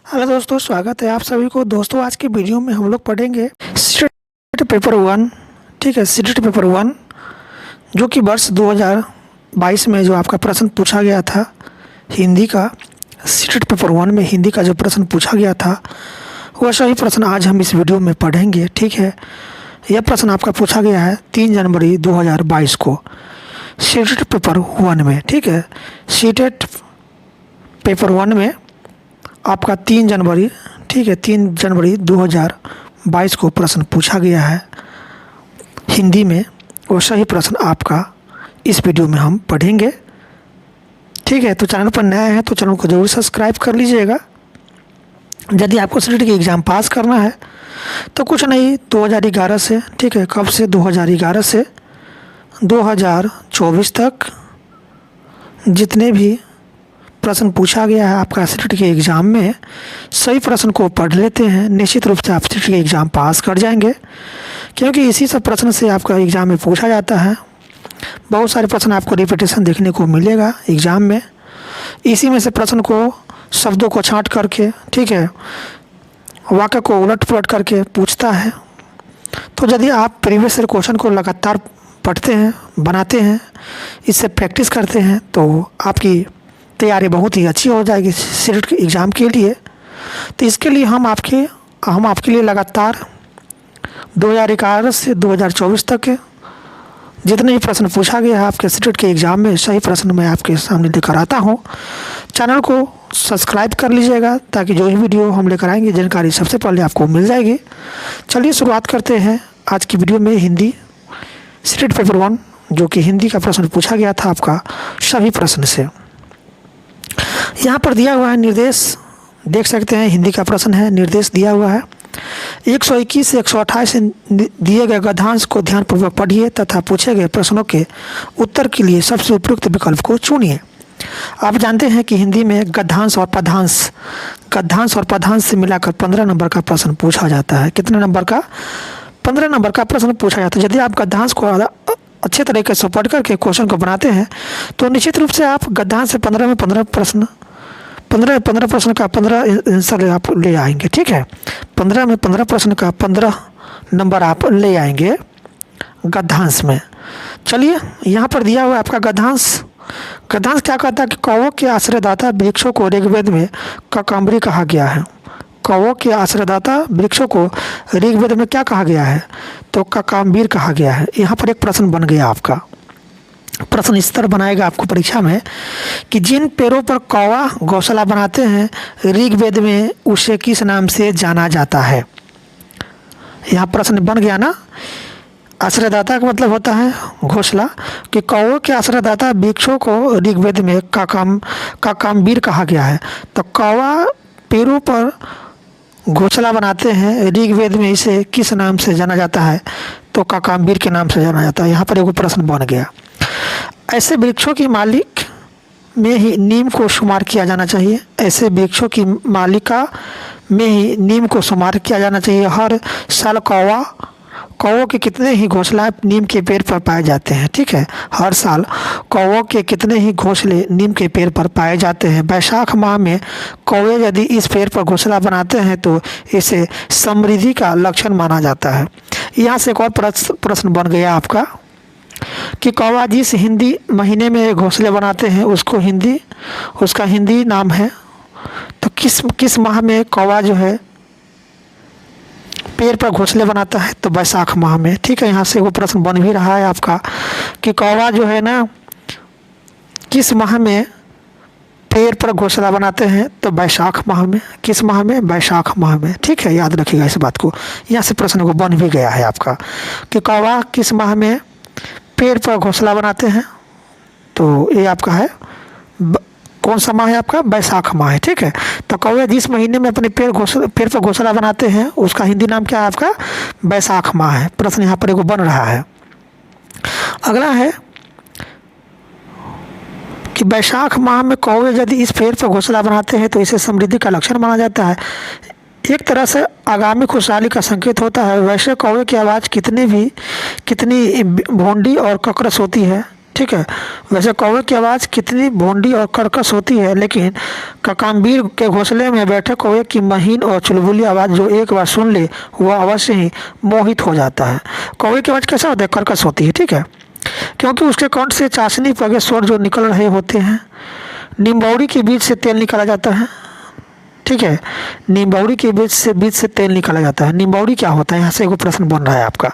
Hello दोस्तों, स्वागत है आप सभी को। दोस्तों आज के वीडियो में हम लोग पढ़ेंगे स्टेट पेपर वन। ठीक है, स्टेट पेपर वन जो कि वर्ष 2022 में जो आपका प्रश्न पूछा गया था हिंदी का। स्टेट पेपर वन में हिंदी का जो प्रश्न पूछा गया था वैसा ही प्रश्न आज हम इस वीडियो में पढ़ेंगे। ठीक है, यह प्रश्न आपका पूछा गया है 3 जनवरी 2022 को स्टेट पेपर वन में। ठीक है, स्टेट पेपर वन में आपका 3 जनवरी, ठीक है, 3 जनवरी 2022 को प्रश्न पूछा गया है हिंदी में। वैसा ही प्रश्न आपका इस वीडियो में हम पढ़ेंगे। ठीक है, तो चैनल पर नया है तो चैनल को जरूर सब्सक्राइब कर लीजिएगा। यदि आपको सीटेट की एग्ज़ाम पास करना है तो कुछ नहीं, 2011 से, ठीक है, कब से 2011 से 2024 तक जितने भी प्रश्न पूछा गया है आपका सीटेट के एग्ज़ाम में, सही प्रश्न को पढ़ लेते हैं, निश्चित रूप से आप सीटेट के एग्ज़ाम पास कर जाएंगे। क्योंकि इसी सब प्रश्न से आपका एग्ज़ाम में पूछा जाता है। बहुत सारे प्रश्न आपको रिपीटेशन देखने को मिलेगा एग्ज़ाम में। इसी में से प्रश्न को, शब्दों को छांट करके, ठीक है, वाक्य को उलट पुलट करके पूछता है। तो यदि आप प्रीवियस ईयर क्वेश्चन को लगातार पढ़ते हैं, बनाते हैं, इससे प्रैक्टिस करते हैं तो आपकी तैयारी बहुत ही अच्छी हो जाएगी सीटेट के एग्ज़ाम के लिए। तो इसके लिए हम आपके लिए लगातार 2011 से 2024 तक जितने भी प्रश्न पूछा गया है आपके सीटेट के एग्ज़ाम में, सही प्रश्न मैं आपके सामने लेकर आता हूँ। चैनल को सब्सक्राइब कर लीजिएगा ताकि जो भी वीडियो हम लेकर आएंगे जानकारी सबसे पहले आपको मिल जाएगी। चलिए शुरुआत करते हैं आज की वीडियो में हिंदी सीटेट पेपर वन, जो कि हिंदी का प्रश्न पूछा गया था आपका सभी प्रश्न से। यहाँ पर दिया हुआ है निर्देश, देख सकते हैं हिंदी का प्रश्न है। निर्देश दिया हुआ है 121 से 128 दिए गए गद्यांश को ध्यानपूर्वक पढ़िए तथा पूछे गए प्रश्नों के उत्तर के लिए सबसे उपयुक्त विकल्प को चुनिए। आप जानते हैं कि हिंदी में गद्यांश और पद्यांश से मिलाकर 15 नंबर का प्रश्न पूछा जाता है। कितने नंबर का? 15 नंबर का प्रश्न पूछा जाता है। यदि आप गद्यांश को अच्छे तरीके से पढ़ करके क्वेश्चन को बनाते हैं तो निश्चित रूप से आप गद्यांश से 15 में 15 प्रश्न, 15 प्रश्न का 15 आंसर आप ले आएंगे। ठीक है, 15 में 15 प्रश्न का 15 नंबर आप ले आएंगे गद्यांश में। चलिए, यहाँ पर दिया हुआ है आपका गद्यांश क्या कहता है कि कौवों के आश्रयदाता वृक्षों को ऋग्वेद में काकाम्बरी कहा गया है। कौवों के आश्रयदाता वृक्षों को ऋग्वेद में क्या कहा गया है? तो काकाम्बीर कहा गया है। यहाँ पर एक प्रश्न बन गया आपका। प्रश्न इस तरह बनाएगा आपको परीक्षा में कि जिन पेड़ों पर कौवा घोंसला बनाते हैं ऋग्वेद में उसे किस नाम से जाना जाता है? यहाँ प्रश्न बन गया ना। आश्रयदाता का मतलब होता है घोंसला, कि कौवों के आश्रयदाता वृक्षों को ऋग्वेद में काकाम्बीर कहा गया है। तो कौवा पेड़ों पर घोंसला बनाते हैं ऋग्वेद में, इसे किस नाम से जाना जाता है? तो काकाम्बीर के नाम से जाना जाता है। यहाँ पर एक प्रश्न बन गया। ऐसे वृक्षों की मालिक में ही नीम को शुमार किया जाना चाहिए। ऐसे वृक्षों की मालिका में ही नीम को शुमार किया जाना चाहिए। हर साल कौवों के कितने ही घोंसला नीम के पेड़ पर पाए जाते हैं। ठीक है, हर साल कौवों के कितने ही घोंसले नीम के पेड़ पर पाए जाते हैं। वैशाख माह में कौवे यदि इस पेड़ पर घोंसला बनाते हैं तो इसे समृद्धि का लक्षण माना जाता है। यहाँ से एक और प्रश्न बन गया आपका कि कौवा जिस हिंदी महीने में घोंसले बनाते हैं उसका हिंदी नाम है। तो किस माह में कौवा जो है पेड़ पर घोंसले बनाता है? तो बैसाख माह में। ठीक है, यहाँ से वो प्रश्न बन भी रहा है आपका कि कौवा जो है ना किस माह में पेड़ पर घोंसला बनाते हैं? तो बैसाख माह में। किस माह में? बैसाख माह में। ठीक है, याद रखिएगा इस बात को। यहाँ से प्रश्न को बन भी गया है आपका कि कौवा किस माह में पेड़ पर घोंसला बनाते हैं? तो ये आपका है, कौन सा माह है आपका? बैसाख माह है। ठीक है, तो कौवे जिस महीने में अपने पेड़ पर घोंसला बनाते हैं उसका हिंदी नाम क्या है आपका? बैसाख माह है। प्रश्न यहाँ पर एक बन रहा है। अगला है कि बैसाख माह में कौवे यदि इस पेड़ पर घोंसला बनाते हैं तो इसे समृद्धि का लक्षण माना जाता है। एक तरह से आगामी खुशहाली का संकेत होता है। वैसे कौवे की आवाज़ कितनी भोंडी और ककरस होती है, ठीक है। वैसे कौवे की आवाज़ कितनी भोंडी और कर्कश होती है, लेकिन ककाम्बीर के घोंसले में बैठे कौवे की महीन और चुलबुली आवाज़ जो एक बार सुन ले वह अवश्य ही मोहित हो जाता है। कौवे की आवाज़ कैसा होता है? कर्कश होती है, ठीक है, क्योंकि उसके कंठ से चाशनी पगे स्वर जो निकल रहे होते हैं। निम्बौड़ी के बीच से तेल निकाला जाता है, ठीक है, निम्बौड़ी के बीच से तेल निकाला जाता है। निम्बौड़ी क्या होता है? यहाँ से एक प्रश्न बन रहा है आपका,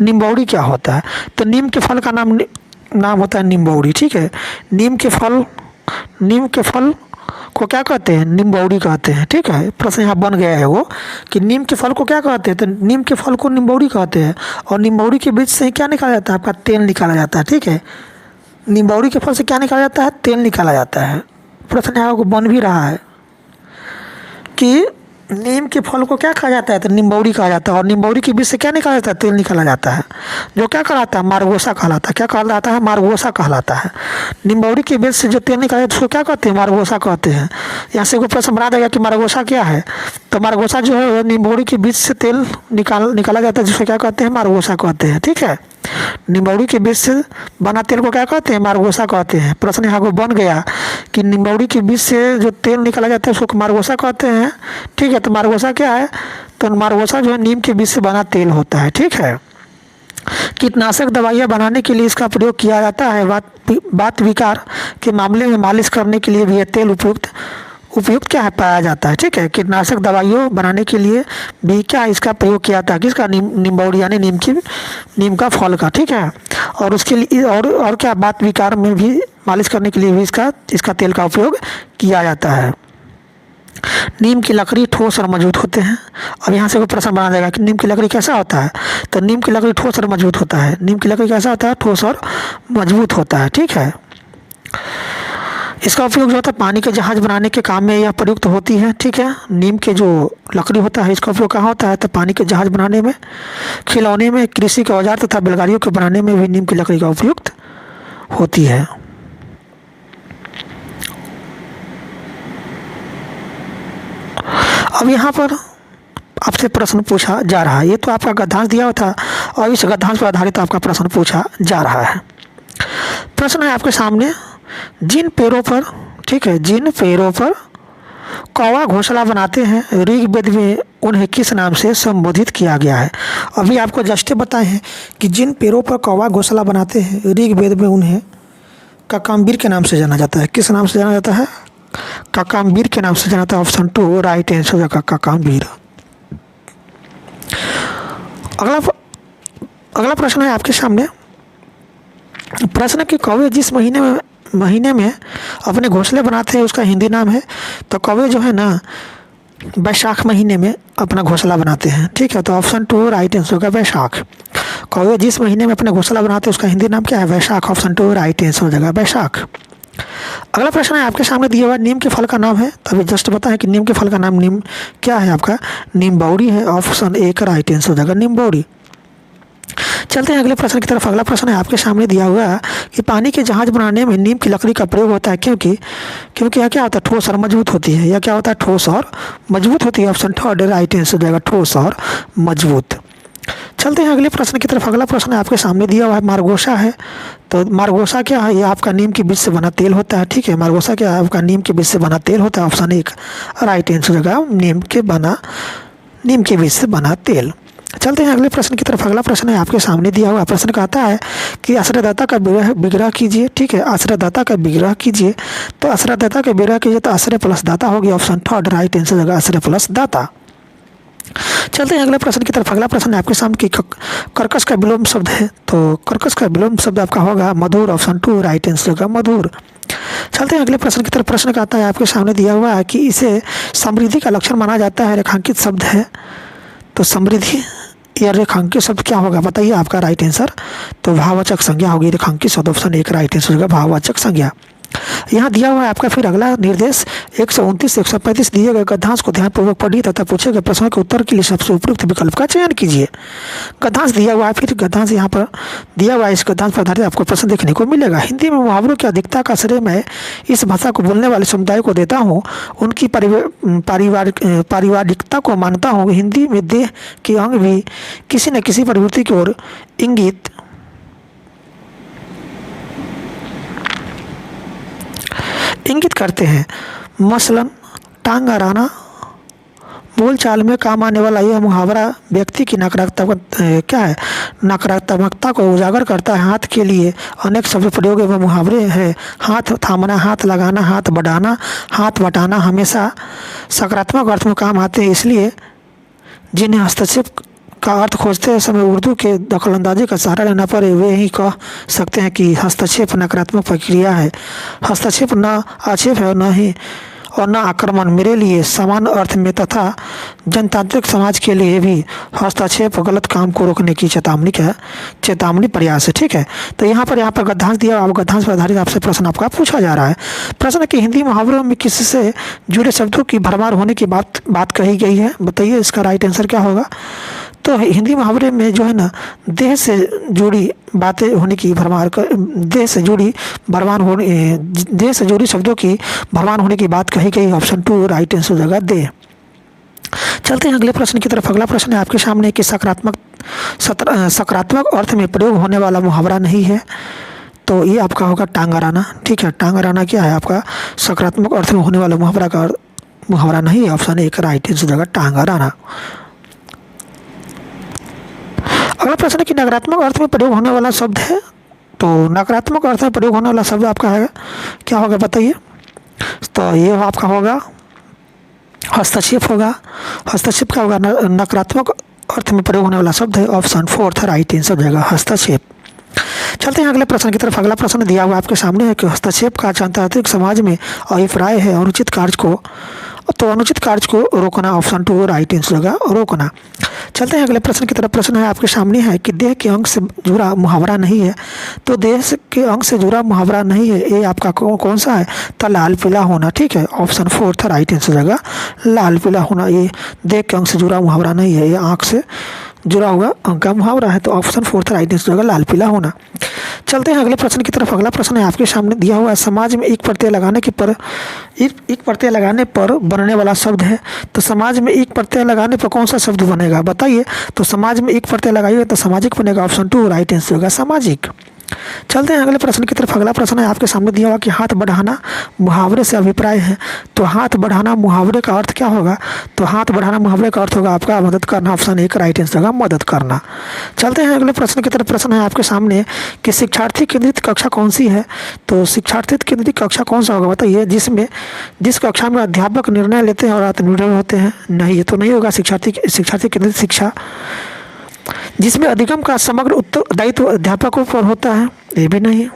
निम्बौड़ी क्या होता है? तो नीम के फल का नाम होता है निम्बौड़ी, ठीक है। नीम के फल को क्या कहते हैं? निम्बौड़ी कहते हैं, ठीक है। प्रश्न यहाँ बन गया है वो कि नीम के फल को क्या कहते हैं? तो नीम के फल को निम्बौड़ी कहते हैं। और निम्बौड़ी के बीच से क्या निकाला जाता है? आपका तेल निकाला जाता है, ठीक है। निम्बौड़ी के फल से क्या निकाला जाता है? तेल निकाला जाता है। प्रश्न यहाँ को बन भी रहा है कि नीम के फल को क्या कहा जाता है? तो निम्बौड़ी कहा जाता है। और निम्बौड़ी के बीच से क्या निकाला जाता है? तेल निकाला जाता है, जो क्या कहलाता है? मारगोसा कहलाता है। क्या कहलाता है? मारगोसा कहलाता है। निम्बौड़ी के बीच से जो तेल निकाला जाता है उसको क्या कहते हैं? मारगोसा कहते हैं। यहाँ से कोई प्रश्न बना देगा कि मारगोसा क्या है? तो मारगोसा जो है निम्बौड़ी के बीच से तेल निकाला जाता है, जिसको क्या कहते हैं? मारगोसा कहते हैं, ठीक है। निम्बौड़ी के बीच से बना तेल को क्या कहते हैं? मारगोसा कहते हैं। प्रश्न यहाँ को बन गया कि निम्बौड़ी के बीच से जो तेल निकाला जाता है उसको मारगोसा कहते हैं, ठीक है। तो मारगोसा क्या है? तो मारगोसा जो है नीम के बीज से बना तेल होता है, ठीक है। कीटनाशक दवाइयाँ बनाने के लिए इसका प्रयोग किया जाता है। वात विकार के मामले में मालिश करने के लिए भी यह तेल उपयुक्त क्या है? पाया जाता है, ठीक है। कीटनाशक दवाइयों बनाने के लिए भी क्या इसका प्रयोग किया जाता है? किसका? निम्बौड़ी यानी नीम का फल का, ठीक है। और उसके लिए और क्या, वात विकार में भी मालिश करने के लिए भी इसका तेल का उपयोग किया जाता है। नीम की लकड़ी ठोस और मजबूत होते हैं। अब यहाँ से कोई प्रश्न बना देगा कि नीम की लकड़ी कैसा होता है? तो नीम की लकड़ी ठोस और मजबूत होता है। नीम की लकड़ी कैसा होता है? ठोस और मजबूत होता है, ठीक है। इसका उपयोग जो होता है पानी के जहाज बनाने के काम में यह प्रयुक्त होती है, ठीक है। नीम के जो लकड़ी होता है इसका उपयोग कहाँ होता है? तो पानी के जहाज बनाने में, खिलौने में, कृषि के औजार तथा बैलगाड़ियों के बनाने में भी नीम की लकड़ी का उपयुक्त होती है। अब यहाँ पर आपसे प्रश्न पूछा जा रहा है, ये तो आपका गद्यांश दिया हुआ था और इस गद्यांश पर आधारित आपका प्रश्न पूछा जा रहा है। प्रश्न है आपके सामने, जिन पेड़ों पर, ठीक है, जिन पेड़ों पर कौवा घोंसला बनाते हैं ऋग्वेद में उन्हें किस नाम से संबोधित किया गया है? अभी आपको जस्ट बताए हैं कि जिन पेड़ों पर कौवा घोंसला बनाते हैं ऋग्वेद में उन्हें ककाम्बीर के नाम से जाना जाता है। किस नाम से जाना जाता है? ककाम्बीर के नाम से जाना जाता है। ऑप्शन 2 राइट आंसर हो जाएगा, ककाम्बीर। अगला प्रश्न है आपके सामने। प्रश्न कि कौवे जिस महीने में अपने घोंसले बनाते हैं उसका हिंदी नाम है। तो कौवे जो है ना बैसाख महीने में अपना घोंसला बनाते हैं, ठीक है। तो ऑप्शन 2 राइट आंसर होगा, बैसाख। कौवे जिस महीने में अपने घोंसला बनाते हैं उसका हिंदी नाम क्या है? बैसाख। ऑप्शन 2 राइट आंसर हो जाएगा, बैसाख। अगला प्रश्न है आपके सामने दिया हुआ, नीम के फल का नाम है। तो अभी जस्ट बताएं कि नीम के फल का नाम नीम क्या है? आपका निम्बौड़ी है। ऑप्शन 1 राइट आंसर हो जाएगा, निम्बौड़ी। चलते हैं अगले प्रश्न की तरफ। अगला प्रश्न है आपके सामने दिया हुआ है कि पानी के जहाज बनाने में नीम की लकड़ी का प्रयोग होता है क्योंकि यह क्या होता है? ठोस और मजबूत होती है। यह क्या होता है? ठोस और मजबूत होती है। ऑप्शन 3 राइट आंसर हो जाएगा, ठोस और मजबूत। चलते हैं अगले प्रश्न की तरफ। अगला प्रश्न आपके सामने दिया हुआ है, मारगोसा है। तो मारगोसा क्या है? ये आपका नीम के बीज से बना तेल होता है, ठीक है। मारगोसा क्या है? आपका नीम के बीज से बना तेल होता है। ऑप्शन 1 राइट आंसर हो जाएगा, नीम के बीज से बना तेल। चलते हैं अगले प्रश्न की तरफ। अगला प्रश्न है आपके सामने दिया हुआ प्रश्न कहता है कि आश्रयदाता का विग्रह कीजिए, ठीक है। आश्रयदाता का विग्रह कीजिए। तो आश्रयदाता का विग्रह कीजिए तो आश्रय प्लस दाता होगी। ऑप्शन 3 राइट आंसर हो जाएगा, आश्रय प्लस दाता। चलते हैं अगले प्रश्न की तरफ। अगला प्रश्न है आपके सामने कि कर्कश का विलोम शब्द है। तो कर्कश का विलोम शब्द आपका होगा मधुर। ऑप्शन 2 राइट आंसर होगा, मधुर। चलते हैं अगले प्रश्न की तरफ। प्रश्न कहता है आपके सामने दिया हुआ है कि इसे समृद्धि का लक्षण माना जाता है, रेखांकित शब्द है। तो समृद्धि या रेखांकित शब्द क्या होगा बताइए? आपका राइट आंसर तो भाववाचक संज्ञा होगी, रेखांकित शब्द। ऑप्शन 1 राइट आंसर होगा, भाववाचक संज्ञा। यहाँ दिया हुआ है आपका फिर अगला निर्देश 129 से 135 दिए गए गद्यांश को ध्यानपूर्वक पढ़िए तथा पूछे गए प्रश्नों के उत्तर के लिए सबसे उपयुक्त विकल्प का चयन कीजिए। गद्यांश दिया हुआ है, फिर गद्यांश यहाँ पर दिया हुआ है, इस गद्यांश पर आधारित आपको प्रश्न देखने को मिलेगा। हिंदी में मुहावरों की अधिकता का श्रेय मैं इस भाषा को बोलने वाले समुदाय को देता हूँ, उनकी पारिवारिकता को मानता हूँ। हिंदी में देह के अंग भी किसी न किसी प्रवृत्ति की ओर इंगित इंगित करते हैं। मसलन टांग अड़ाना, बोलचाल में काम आने वाला यह मुहावरा व्यक्ति की नकारात्मकता को उजागर करता है। हाथ के लिए अनेक शब्द प्रयोग एवं मुहावरे हैं। हाथ थामना, हाथ लगाना, हाथ बढ़ाना, हाथ बटाना हमेशा सकारात्मक अर्थ में काम आते हैं। इसलिए जिन्हें हस्तक्षेप का अर्थ खोजते समय उर्दू के दखलंदाजी का सहारा लेना पड़े, वे ही कह सकते हैं कि हस्तक्षेप नकारात्मक प्रक्रिया है। हस्तक्षेप न आक्षेप है और न आक्रमण। मेरे लिए समान अर्थ में तथा जनतांत्रिक समाज के लिए भी हस्तक्षेप गलत काम को रोकने की चेतावनी प्रयास है। ठीक है, तो यहाँ पर गद्यांश दिया, अब गद्यांश पर आधारित आपसे प्रश्न आपका पूछा जा रहा है। प्रश्न कि हिंदी मुहावरों में किससे जुड़े शब्दों की भरमार होने की बात कही गई है, बताइए इसका राइट आंसर क्या होगा। तो हिंदी मुहावरे में जो है ना, देह से जुड़ी बातें होने की देह से जुड़ी शब्दों की भरमार होने की बात कही गई। ऑप्शन 2 राइट आंसर हो जाएगा देह। चलते हैं अगले प्रश्न की तरफ। अगला प्रश्न है आपके सामने कि सकारात्मक अर्थ में प्रयोग होने वाला मुहावरा नहीं है, तो ये आपका होगा टांग अड़ाना। ठीक है, टांग अड़ाना क्या है आपका सकारात्मक अर्थ में होने वाला मुहावरा नहीं है। ऑप्शन 1 राइट आंसर हो जाएगा टांग अड़ाना। अगला प्रश्न है कि नकारात्मक अर्थ में प्रयोग होने वाला शब्द है, तो नकारात्मक अर्थ में प्रयोग होने वाला शब्द आपका है क्या होगा बताइए। तो ये आपका होगा हस्तक्षेप होगा। हस्तक्षेप क्या होगा, नकारात्मक अर्थ में प्रयोग होने वाला शब्द है। ऑप्शन 4 राइट आंसर हो जाएगा हस्तक्षेप। चलते हैं अगले प्रश्न की तरफ। अगला प्रश्न दिया हुआ आपके सामने है कि हस्तक्षेप का जनतांत्रिक समाज में अभिप्राय है अनुचित कार्य को रोकना। ऑप्शन 2 राइट आंसर होगा रोकना। चलते हैं अगले प्रश्न की तरफ। प्रश्न है आपके सामने है कि देह के अंग से जुड़ा मुहावरा नहीं है, तो देह के अंग से जुड़ा मुहावरा नहीं है, ये आपका कौन सा है, तो लाल पीला होना। ठीक है, ऑप्शन 4 राइट आंसर होगा लाल पीला होना। ये देह के अंग से जुड़ा मुहावरा नहीं है, ये आँख से जुड़ा हुआ अंग का मुहावरा है। तो ऑप्शन 4 राइट आंसर होगा लाल पीला होना। चलते हैं अगले प्रश्न की तरफ। अगला प्रश्न है आपके सामने दिया हुआ है समाज में एक प्रत्यय लगाने पर बनने वाला शब्द है, तो समाज में एक प्रत्यय लगाने पर कौन सा शब्द बनेगा बताइए। तो समाज में एक प्रत्यय लगाइए तो सामाजिक बनेगा। ऑप्शन 2 राइट आंसर होगा सामाजिक। चलते हैं अगले प्रश्न की तरफ। अगला प्रश्न है आपके सामने दिया हुआ कि हाथ बढ़ाना मुहावरे से अभिप्राय है, तो हाथ बढ़ाना मुहावरे का अर्थ क्या होगा। तो हाथ बढ़ाना मुहावरे का अर्थ होगा आपका मदद करना। ऑप्शन 1 राइट आंसर होगा मदद करना। चलते हैं अगले प्रश्न की तरफ। प्रश्न है आपके सामने कि शिक्षार्थी केंद्रित कक्षा कौन सी है, तो शिक्षार्थी केंद्रित कक्षा कौन सा होगा बताइए, जिस कक्षा में अध्यापक निर्णय लेते हैं और आत्मनिर्भर होते हैं। नहीं, ये तो नहीं होगा शिक्षार्थी केंद्रित शिक्षा। जिसमें अधिगम का समग्र उत्तरदायित्व अध्यापकों पर होता है, ये भी नहीं।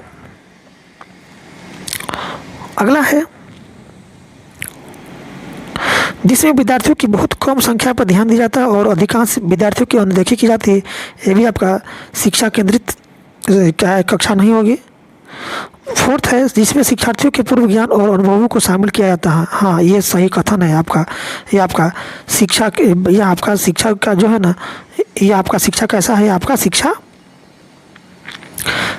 अगला है जिसमें विद्यार्थियों की बहुत कम संख्या पर ध्यान दिया जाता है और अधिकांश विद्यार्थियों की अनदेखी की जाती है, ये भी आपका शिक्षा केंद्रित क्या है कक्षा नहीं होगी। 4th है जिसमें शिक्षार्थियों के पूर्व ज्ञान और अनुभवों को शामिल किया जाता है। हाँ, ये सही कथन है आपका। ये आपका शिक्षा का जो है ना, ये आपका शिक्षा कैसा है, आपका शिक्षा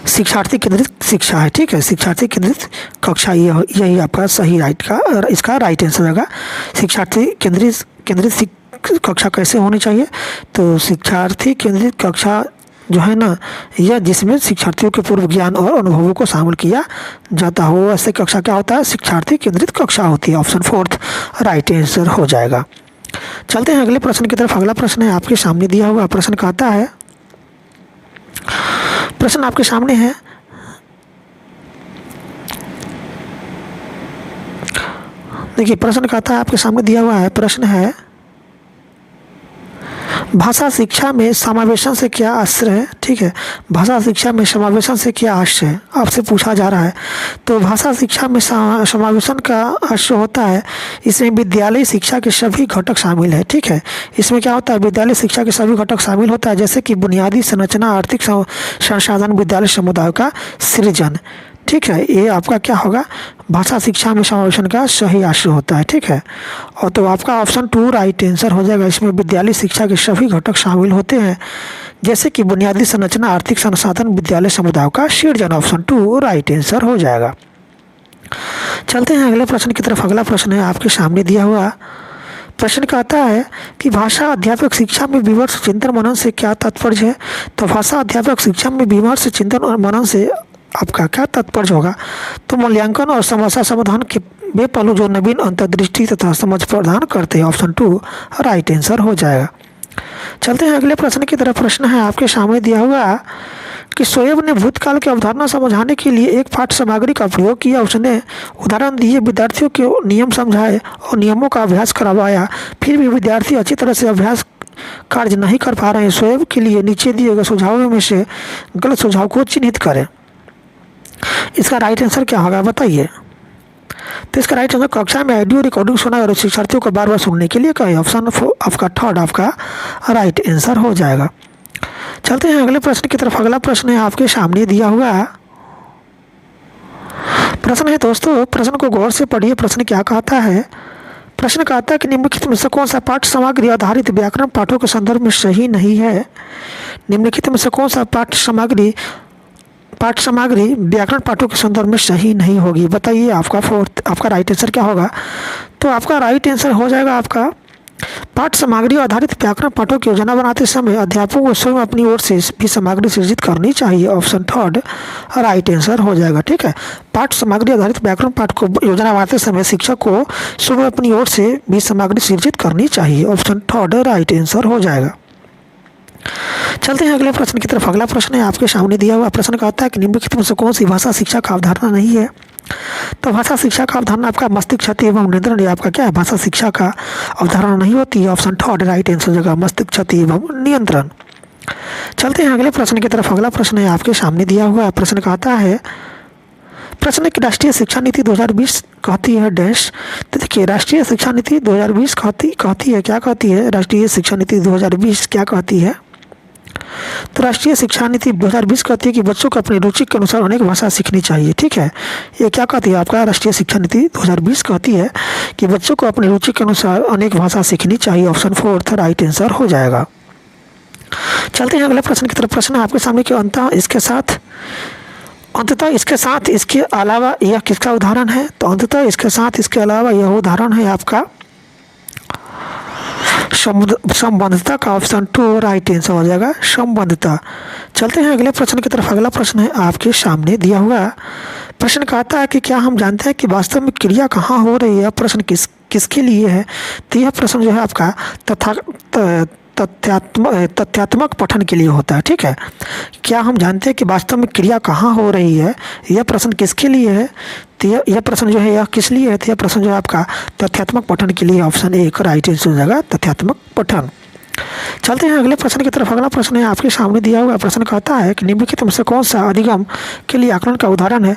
शिक्षार्थी केंद्रित शिक्षा है। ठीक है, शिक्षार्थी केंद्रित कक्षा यही आपका सही इसका राइट आंसर होगा। शिक्षार्थी केंद्रित कक्षा कैसे होनी चाहिए, तो शिक्षार्थी केंद्रित कक्षा जो है ना, यह जिसमें शिक्षार्थियों के पूर्व ज्ञान और अनुभवों को शामिल किया जाता हो, ऐसे कक्षा क्या होता है, शिक्षार्थी केंद्रित कक्षा होती है। ऑप्शन 4 राइट आंसर हो जाएगा। चलते हैं अगले प्रश्न की तरफ। अगला प्रश्न है आपके सामने दिया हुआ प्रश्न कहता है, प्रश्न आपके सामने है देखिए, प्रश्न कहता है आपके सामने दिया हुआ है, प्रश्न है भाषा शिक्षा में समावेशन से क्या आश्चर्य है। ठीक है, भाषा शिक्षा में समावेशन से क्या आश्चर्य है आपसे पूछा जा रहा है। तो भाषा शिक्षा में समावेशन का आश्चर्य होता है, इसमें विद्यालय शिक्षा के सभी घटक शामिल है। ठीक है, इसमें क्या होता है, विद्यालय शिक्षा के सभी घटक शामिल होता है, जैसे कि बुनियादी संरचना, आर्थिक संसाधन, विद्यालय समुदाय का सृजन। ठीक है, ये आपका क्या होगा, भाषा शिक्षा में समावेशन का सही आश्रय होता है। ठीक है, और तो आपका ऑप्शन 2 राइट आंसर हो जाएगा। इसमें विद्यालय शिक्षा के सभी घटक शामिल होते हैं, जैसे कि बुनियादी संरचना, आर्थिक संसाधन, विद्यालय समुदाय का सृजन। ऑप्शन 2 राइट आंसर हो जाएगा। चलते हैं अगले प्रश्न की तरफ। अगला प्रश्न है आपके सामने दिया हुआ प्रश्न कहता है कि भाषा अध्यापक शिक्षा में विमर्श चिंतन मनन से क्या तात्पर्य है। तो भाषा अध्यापक शिक्षा में विमर्श चिंतन और मनन से आपका क्या तात्पर्य होगा? तो मूल्यांकन और समस्या समाधान के वे पहलू जो नवीन अंतर्दृष्टि तथा समझ प्रदान करते हैं। ऑप्शन 2 राइट आंसर हो जाएगा। चलते हैं अगले प्रश्न की तरफ। प्रश्न है आपके सामने दिया हुआ कि शोएब ने भूतकाल की अवधारणा समझाने के लिए एक पाठ्य सामग्री का प्रयोग किया। उसने उदाहरण दिए, विद्यार्थियों को नियम समझाए और नियमों का अभ्यास करवाया, फिर भी विद्यार्थी अच्छी तरह से अभ्यास कार्य नहीं कर पा रहे हैं। शोएब के लिए नीचे दिए गए सुझावों में से गलत सुझाव को चिन्हित करें। इसका राइट आंसर क्या होगा बताइए? तो इसका राइट आंसर कक्षा में ऑडियो रिकॉर्डिंग सुना और शिक्षार्थियों को बार बार सुनने के लिए कहे। ऑप्शन 4 आपका थर्ड आपका राइट आंसर हो जाएगा। चलते हैं अगले प्रश्न की तरफ। अगला प्रश्न है आपके सामने दिया हुआ प्रश्न है दोस्तों, प्रश्न को गौर से पढ़िए। प्रश्न क्या कहता है? प्रश्न कहता है कि निम्नलिखित में से कौन सा पाठ्य सामग्री आधारित व्याकरण पाठों के संदर्भ में सही नहीं है? निम्नलिखित में से कौन सा पाठ्य सामग्री व्याकरण पाठों के संदर्भ में सही नहीं होगी? बताइए आपका राइट आंसर क्या होगा? तो आपका राइट आंसर हो जाएगा आपका पाठ्य सामग्री आधारित व्याकरण पाठों की योजना बनाते समय अध्यापकों को स्वयं अपनी ओर से भी सामग्री सृजित करनी चाहिए। ऑप्शन 3 राइट आंसर हो जाएगा। ठीक है, पाठ्य सामग्री आधारित व्याकरण पाठ को योजना बनाते समय शिक्षक को स्वयं अपनी ओर से भी सामग्री सृजित करनी चाहिए। ऑप्शन 3 राइट आंसर हो जाएगा। चलते हैं अगले प्रश्न की तरफ। अगला प्रश्न है आपके सामने दिया हुआ प्रश्न कहता है कि निम्नलिखित में से कौन सी भाषा शिक्षा का अवधारणा नहीं है? तो भाषा शिक्षा का अवधारणा आपका मस्तिष्क क्षति एवं नियंत्रण, ये आपका क्या है? भाषा शिक्षा का अवधारणा नहीं होती है। ऑप्शन 3 राइट आंसर हो जाएगा, मस्तिष्क क्षति एवं नियंत्रण। चलते हैं अगले प्रश्न की तरफ। अगला प्रश्न है आपके सामने दिया हुआ प्रश्न कहता है, प्रश्न की राष्ट्रीय शिक्षा नीति 2020 कहती है डैश। तो देखिए राष्ट्रीय शिक्षा नीति 2020 कहती है क्या कहती है? राष्ट्रीय शिक्षा नीति 2020 क्या कहती है? तो राष्ट्रीय शिक्षा नीति 2020 कहती है कि बच्चों को अपनी रुचि के अनुसार अनेक भाषा सीखनी चाहिए। ठीक है, ये क्या कहती है? आपका राष्ट्रीय शिक्षा नीति 2020 कहती है कि बच्चों को अपनी रुचि के अनुसार अनेक भाषा सीखनी चाहिए। ऑप्शन 4 राइट आंसर हो जाएगा। चलते हैं अगले प्रश्न की तरफ। प्रश्न आपके सामने कि अंततः इसके साथ इसके अलावा यह किसका उदाहरण है? तो अंततः इसके साथ इसके अलावा यह उदाहरण है आपका संबंधता का। ऑप्शन 2 राइट आंसर हो जाएगा, संबंधता। चलते हैं अगले प्रश्न की तरफ। अगला प्रश्न है आपके सामने दिया हुआ प्रश्न कहता है कि क्या हम जानते हैं कि वास्तव में क्रिया कहाँ हो रही है? प्रश्न किसके लिए है? तो यह प्रश्न जो है आपका तथ्यात्मक पठन के लिए होता है। ठीक है, क्या हम जानते हैं कि वास्तव में क्रिया कहाँ हो रही है? यह प्रश्न किसके लिए है? तो यह प्रश्न जो है यह किस लिए है? तो यह प्रश्न जो है आपका तथ्यात्मक पठन के लिए। ऑप्शन 1 राइट आंसर हो जाएगा, तथ्यात्मक पठन। चलते हैं अगले प्रश्न की तरफ। अगला प्रश्न है आपके सामने दिया हुआ प्रश्न कहता है कि निम्नलिखित में से कौन सा अधिगम के लिए आकलन का उदाहरण है?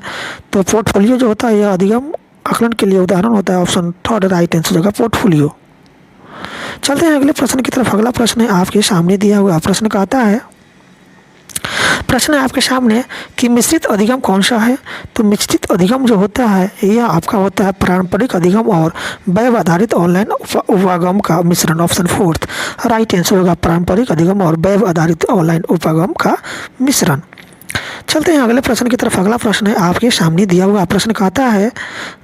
तो पोर्टफोलियो जो होता है यह अधिगम आकलन के लिए उदाहरण होता है। ऑप्शन 3 राइट आंसर हो जाएगा, पोर्टफोलियो। चलते हैं अगले प्रश्न की तरफ। अगला प्रश्न है आपके सामने दिया हुआ प्रश्न कहता है, प्रश्न है आपके सामने कि मिश्रित अधिगम कौन सा है? तो मिश्रित अधिगम जो होता है यह आपका होता है पारंपरिक अधिगम और वेब आधारित ऑनलाइन उपागम का मिश्रण। ऑप्शन 4 राइट आंसर होगा, पारंपरिक अधिगम और वेब आधारित ऑनलाइन उपागम का मिश्रण। चलते हैं अगले प्रश्न की तरफ। अगला प्रश्न है आपके सामने दिया हुआ प्रश्न कहता है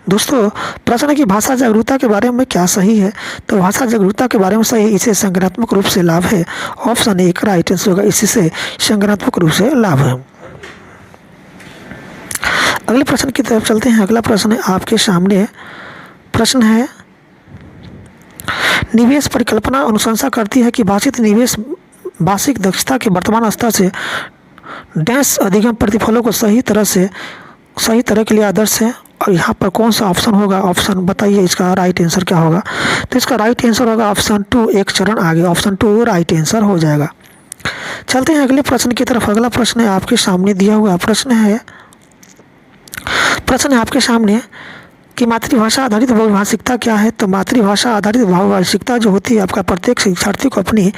दोस्तों, प्रश्न है कि भाषा जागरूकता के बारे में क्या सही है? तो भाषा जागरूकता के बारे में सही, इसे संज्ञानात्मक रूप से लाभ है। ऑप्शन 1 राइट आंसर होगा, इससे संज्ञानात्मक रूप से लाभ है। अगले प्रश्न की तरफ चलते हैं। अगला प्रश्न है आपके सामने प्रश्न है, निवेश परिकल्पना अनुशंसा करती है कि भाषिक निवेश भाषिक दक्षता के वर्तमान स्तर से डैश अधिगम प्रतिफलों को सही तरह के लिए आदर्श है। और यहाँ पर कौन सा ऑप्शन होगा? ऑप्शन बताइए, इसका राइट आंसर क्या होगा? तो इसका राइट आंसर होगा ऑप्शन 2 एक चरण आगे। ऑप्शन 2 राइट आंसर हो जाएगा। चलते हैं अगले प्रश्न की तरफ। अगला प्रश्न है आपके सामने दिया हुआ प्रश्न है आपके सामने कि मातृभाषा आधारित बहुभाषिकता क्या है? तो मातृभाषा आधारित बहुभाषिकता जो होती है आपका प्रत्येक शिक्षार्थी को अपनी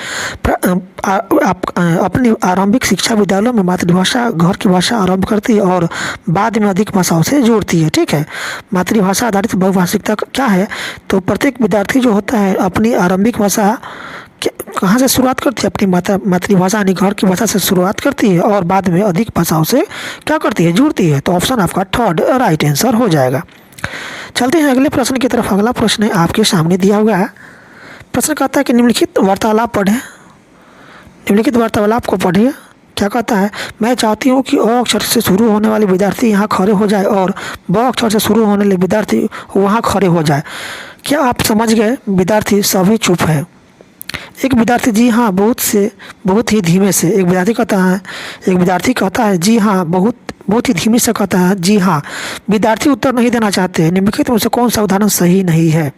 आरंभिक शिक्षा विद्यालयों में मातृभाषा घर की भाषा आरंभ करती है और बाद में अधिक भाषाओं से जोड़ती है। ठीक है, मातृभाषा आधारित बहुभाषिकता क्या है? तो प्रत्येक विद्यार्थी जो होता है अपनी आरंभिक भाषा कहाँ से शुरुआत करती है? अपनी मातृभाषा यानी घर की भाषा से शुरुआत करती है और बाद में अधिक भाषाओं से क्या करती है? जुड़ती है। तो ऑप्शन आपका 3 राइट आंसर हो जाएगा। चलते हैं अगले प्रश्न की तरफ। अगला प्रश्न है आपके सामने दिया हुआ है प्रश्न कहता है कि निम्नलिखित वार्तालाप को पढ़िए। क्या कहता है, मैं चाहती हूँ कि अ अक्षर से शुरू होने वाले विद्यार्थी यहाँ खड़े हो जाए और ब अक्षर से शुरू होने वाले विद्यार्थी वहाँ खड़े हो जाए। क्या आप समझ गए? विद्यार्थी सभी चुप है। एक विद्यार्थी जी हाँ बहुत ही धीमे से, एक विद्यार्थी कहता है जी हाँ बहुत ही धीमे से कहता है जी हाँ। विद्यार्थी उत्तर नहीं देना चाहते हैं। निम्नलिखित में से कौन सा उदाहरण सही नहीं है?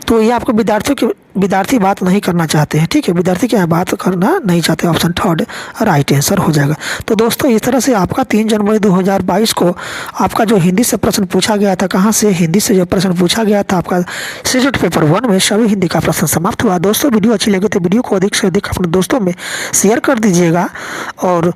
तो ये आपको विद्यार्थी बात नहीं करना चाहते हैं, ठीक है, विद्यार्थी क्या है, बात करना नहीं चाहते। ऑप्शन थर्ड राइट आंसर हो जाएगा। तो दोस्तों इस तरह से आपका 3 जनवरी 2022 को आपका जो हिंदी से प्रश्न पूछा गया था, कहाँ से, हिंदी से जो प्रश्न पूछा गया था आपका सीटेट पेपर 1 में सभी हिंदी का प्रश्न समाप्त हुआ। दोस्तों वीडियो अच्छी लगी तो वीडियो को अधिक से अधिक अपने दोस्तों में शेयर कर दीजिएगा और